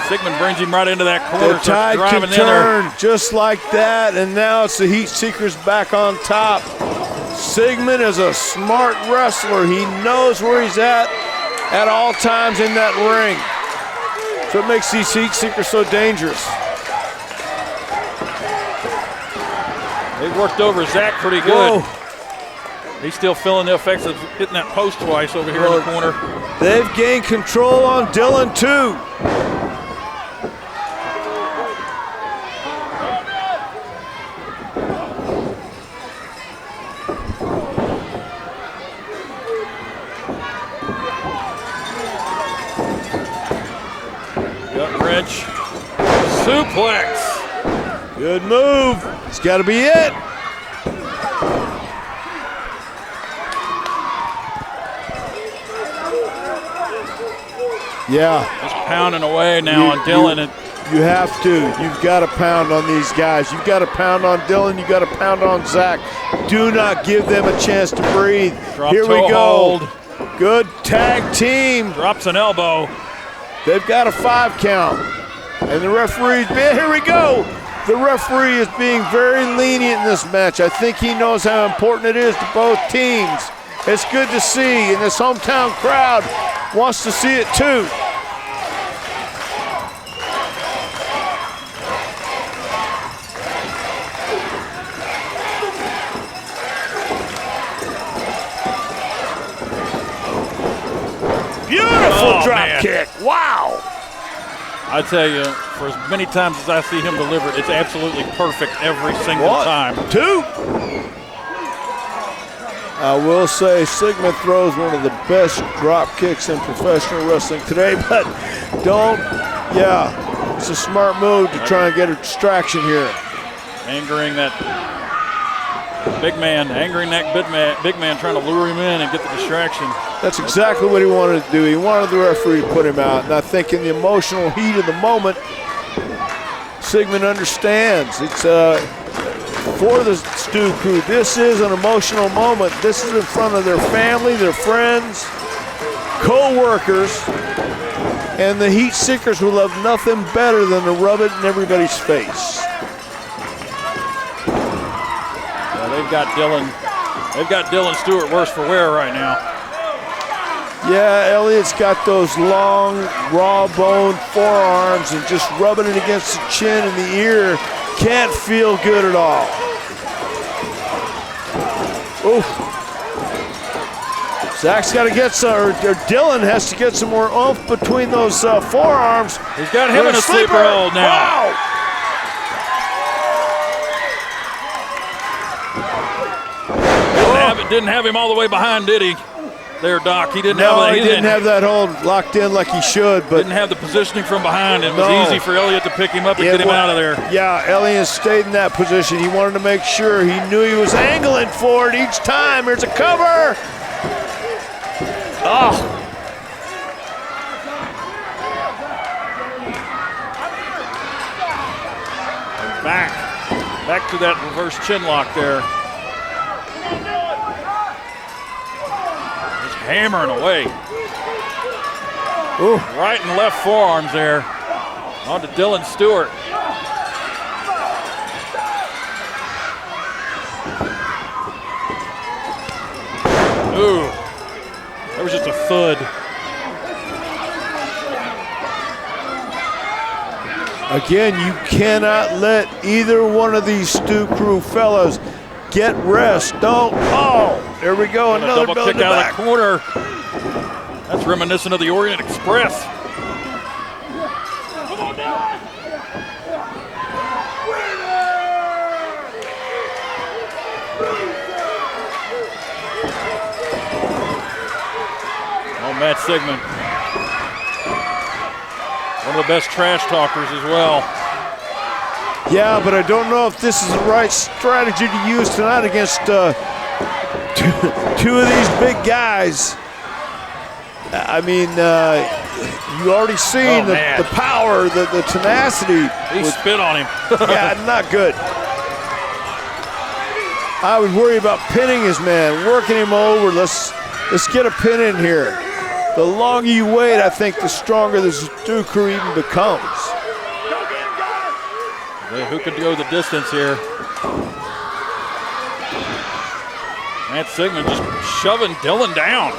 Sigmund brings him right into that corner. The tide can turn just like that, and now it's the Heatseekers back on top. Sigmund is a smart wrestler. He knows where he's at all times in that ring. So it makes these Heatseekers so dangerous. They've worked over Zach pretty good. Whoa. He's still feeling the effects of hitting that post twice over here in the corner. They've gained control on Dylan too. Gut wrench. Suplex. Good move. It's got to be it. Yeah. Just pounding away now on Dylan. You have to. You've got to pound on these guys. You've got to pound on Dylan. You've got to pound on Zach. Do not give them a chance to breathe. Here we go. Hold. Good tag team. Drops an elbow. They've got a 5 count. And the referee's here we go. The referee is being very lenient in this match. I think he knows how important it is to both teams. It's good to see, and this hometown crowd wants to see it too. Beautiful drop kick. Wow. I tell you, for as many times as I see him deliver it, it's absolutely perfect every single time. 2. I will say Sigmund throws one of the best drop kicks in professional wrestling today, but it's a smart move to try and get a distraction here. Angering that big man, big man trying to lure him in and get the distraction. That's exactly what he wanted to do. He wanted the referee to put him out, and I think in the emotional heat of the moment, Sigmund understands. It's for the Stu crew, this is an emotional moment. This is in front of their family, their friends, co-workers, and the Heatseekers who love nothing better than to rub it in everybody's face. They've got Dylan Stewart worse for wear right now. Yeah, Elliott's got those long, raw boned forearms and just rubbing it against the chin and the ear. Can't feel good at all. Oof. Zach's got to get some, or Dylan has to get some more oomph between those forearms. He's got him in a sleeper hold now. Wow. Didn't have him all the way behind, did he? There, Doc. He didn't have that hold locked in like he should, but didn't have the positioning from behind. It was easy for Elliott to pick him up and get him out of there. Yeah, Elliott stayed in that position. He wanted to make sure he knew he was angling for it each time. There's a cover. Oh. Back to that reverse chin lock there. Just hammering away. Ooh. Right and left forearms there. On to Dylan Stewart. Ooh. That was just a thud. Again, you cannot let either one of these Stu Crew fellas get rest. Don't. Oh, there we go. Another double belly kick to out back. of the corner. That's reminiscent of the Orient Express. Come on down. Oh, Matt Sigmund. One of the best trash talkers as well. Yeah, but I don't know if this is the right strategy to use tonight against two of these big guys. I mean, you already seen the power, the tenacity. He spit on him. Yeah, not good. I would worry about pinning his man, working him over. Let's get a pin in here. The longer you wait, I think the stronger the Stu Crew even becomes. Who could go the distance here? Matt Sigmund just shoving Dylan down.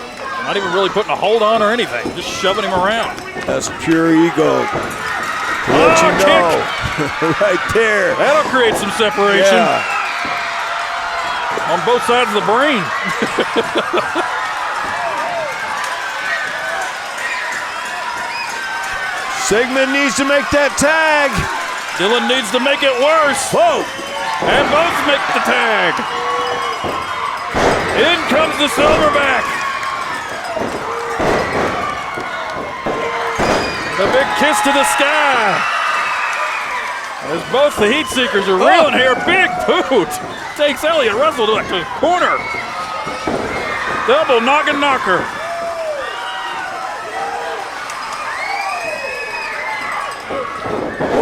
Not even really putting a hold on or anything. Just shoving him around. That's pure ego. Let you know. Right there. That'll create some separation. Yeah. On both sides of the brain. Sigmund needs to make that tag. Dylan needs to make it worse. Whoa. And both make the tag. In comes the silverback. The big kiss to the sky. As both the Heatseekers are reeling here. Big boot. Takes Elliott Russell to the corner. Double noggin knocker.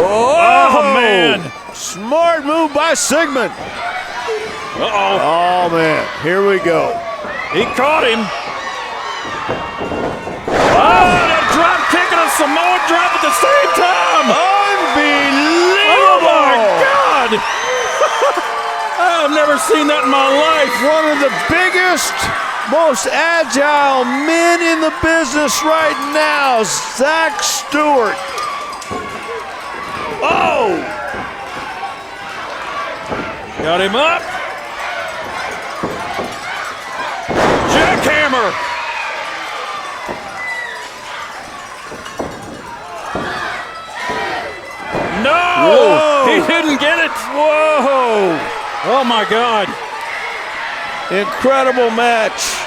Oh, man. Smart move by Sigmund. Uh-oh. Oh, man. Here we go. He caught him. Oh, and a drop kick and a Samoa drop at the same time. Unbelievable. Oh, my God. I've never seen that in my life. One of the biggest, most agile men in the business right now, Zach Stewart. Oh! Got him up. Jackhammer. No! Whoa. He didn't get it. Whoa! Oh, my God. Incredible match.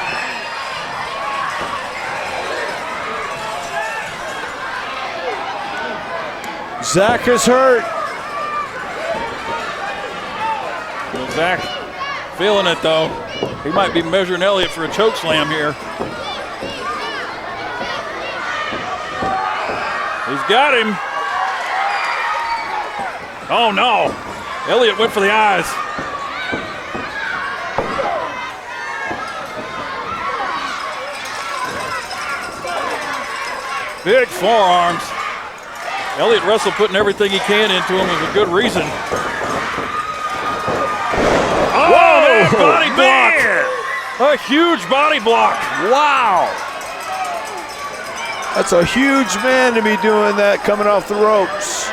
Zach is hurt. Well, Zach feeling it, though. He might be measuring Elliott for a choke slam here. He's got him. Oh, no. Elliott went for the eyes. Big forearms. Elliott Russell putting everything he can into him with a good reason. Oh, man, A huge body block. Wow. That's a huge man to be doing that coming off the ropes.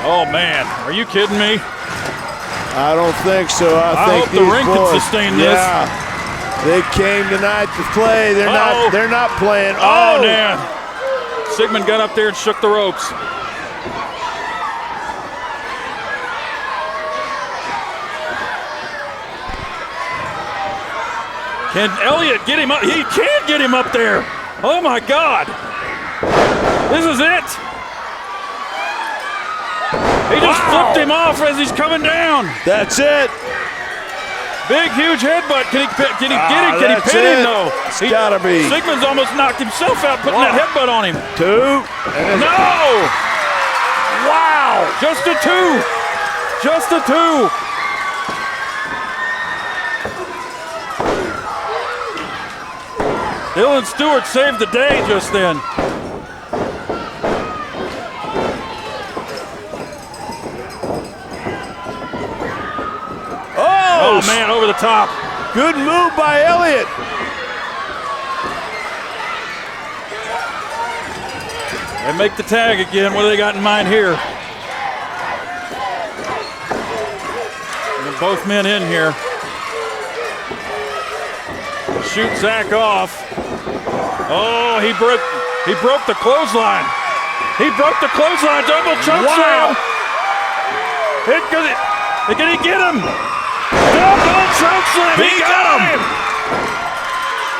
Oh, man. Are you kidding me? I don't think so. I think hope the ring can sustain this. Yeah. They came tonight to play. They're not playing. Oh, man. Sigmund got up there and shook the ropes. Can Elliott get him up? He can get him up there. Oh, my God. This is it. He just flipped him off as he's coming down. That's it. Big, huge headbutt. Can he get him? Can he pin him, though? It's gotta be. Sigmund's almost knocked himself out putting that headbutt on him. 2. No! Wow! Just a 2. Just a 2. Dylan Stewart saved the day just then. Oh, man, over the top. Good move by Elliott. They make the tag again. What do they got in mind here? And both men in here. Shoot Zach off. Oh, he broke the clothesline. He broke the clothesline. Double choke slam. Can he get him? Double choke slam. He got him.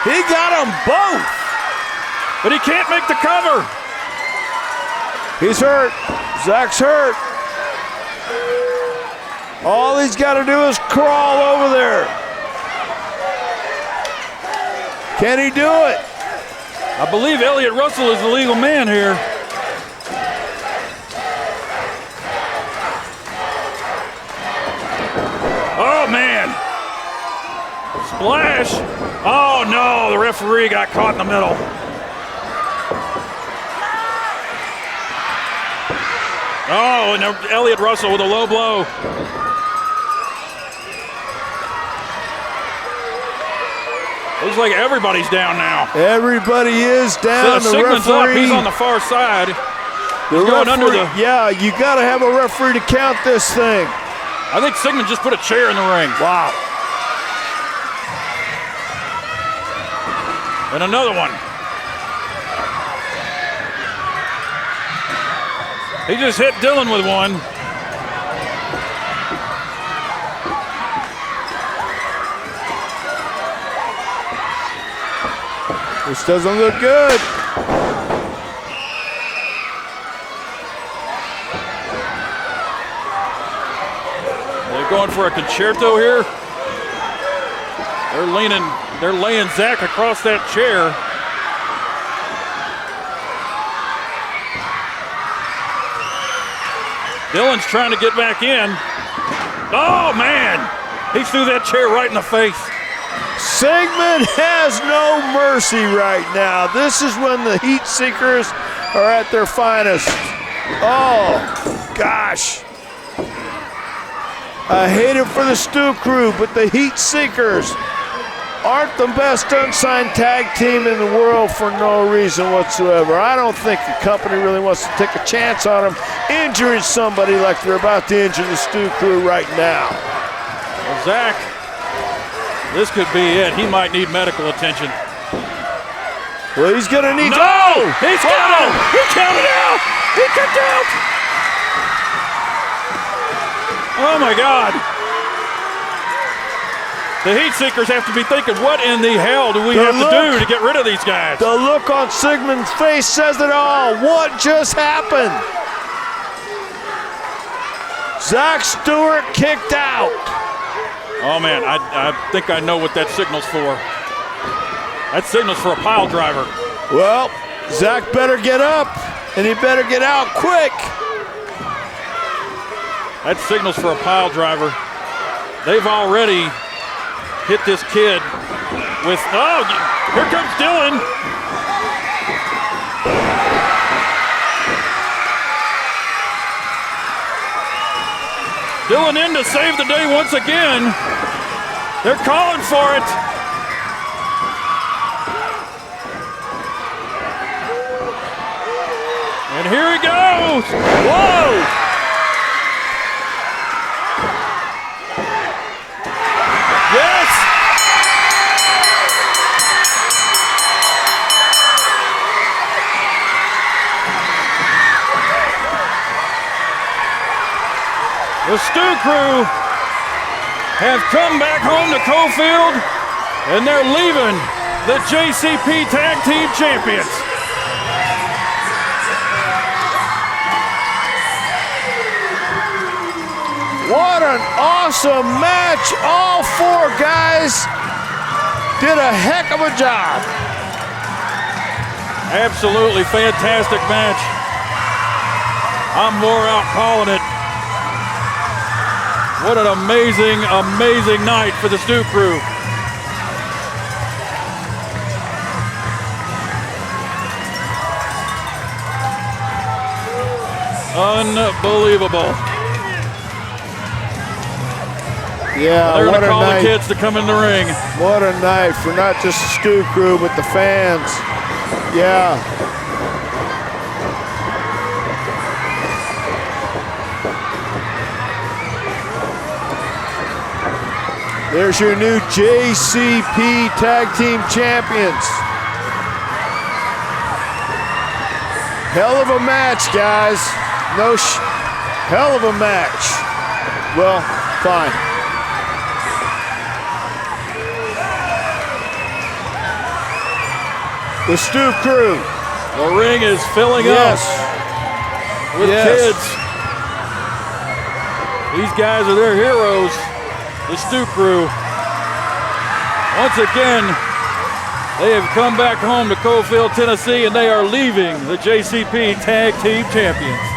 He got them both. But he can't make the cover. He's hurt. Zach's hurt. All he's got to do is crawl over there. Can he do it? I believe Elliott Russell is the legal man here. Oh, man. Splash. Oh, no. The referee got caught in the middle. Oh, and Elliott Russell with a low blow. Looks like everybody's down now. Everybody is down. So the Sigmund's referee, up. He's on the far side. He's going under the. Yeah, you got to have a referee to count this thing. I think Sigmund just put a chair in the ring. Wow. And another one. He just hit Dylan with one. This doesn't look good. They're going for a concerto here. They're laying Zach across that chair. Dylan's trying to get back in. Oh, man. He threw that chair right in the face. Sigmund has no mercy right now. This is when the Heatseekers are at their finest. Oh, gosh. I hate it for the Stu crew, but the Heatseekers aren't the best unsigned tag team in the world for no reason whatsoever. I don't think the company really wants to take a chance on them injuring somebody like they're about to injure the Stu crew right now. Well, Zach, this could be it. He might need medical attention. Well, he's going to need... No! He's got him! He counted out! He kicked out! Oh, my God. The Heatseekers have to be thinking, what in the hell do we have to do to get rid of these guys? The look on Sigmund's face says it all. What just happened? Zach Stewart kicked out. Oh, man, I think I know what that signal's for. That signal's for a pile driver. Well, Zach better get up, and he better get out quick. That signal's for a pile driver. They've already hit this kid with, oh, here comes Dylan. Dylan in to save the day once again. They're calling for it. And here he goes. Whoa! Yes! The Stu Crew have come back home to Coalfield, and they're leaving the JCP Tag Team Champions. What an awesome match. All four guys did a heck of a job. Absolutely fantastic match. I'm more out calling it. What an amazing, amazing night for the Stu Crew. Unbelievable. Yeah, they're going what to a call the night. kids to come in the ring. What a night for not just the Stu Crew, but the fans. Yeah. There's your new JCP Tag Team Champions. Hell of a match, guys. Hell of a match. Well, fine. The Stu Crew. The ring is filling Yes. up with Yes. kids. These guys are their heroes. The Stu Crew. Once again, they have come back home to Coalfield, Tennessee, and they are leaving the JCP Tag Team Champions.